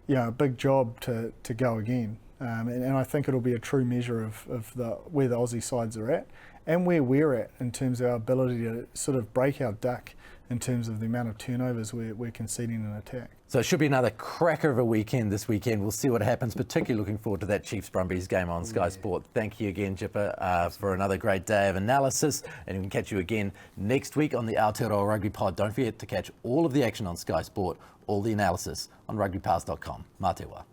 a big job to go again. And I think it'll be a true measure of where the Aussie sides are at and where we're at in terms of our ability to sort of break our duck in terms of the amount of turnovers we're conceding in attack. So it should be another cracker of a weekend this weekend. We'll see what happens, particularly looking forward to that Chiefs-Brumbies game on Sky Sport. Thank you again, Jipper, for another great day of analysis. And we can catch you again next week on the Aotearoa Rugby Pod. Don't forget to catch all of the action on Sky Sport, all the analysis on rugbypass.com. Mā te wā.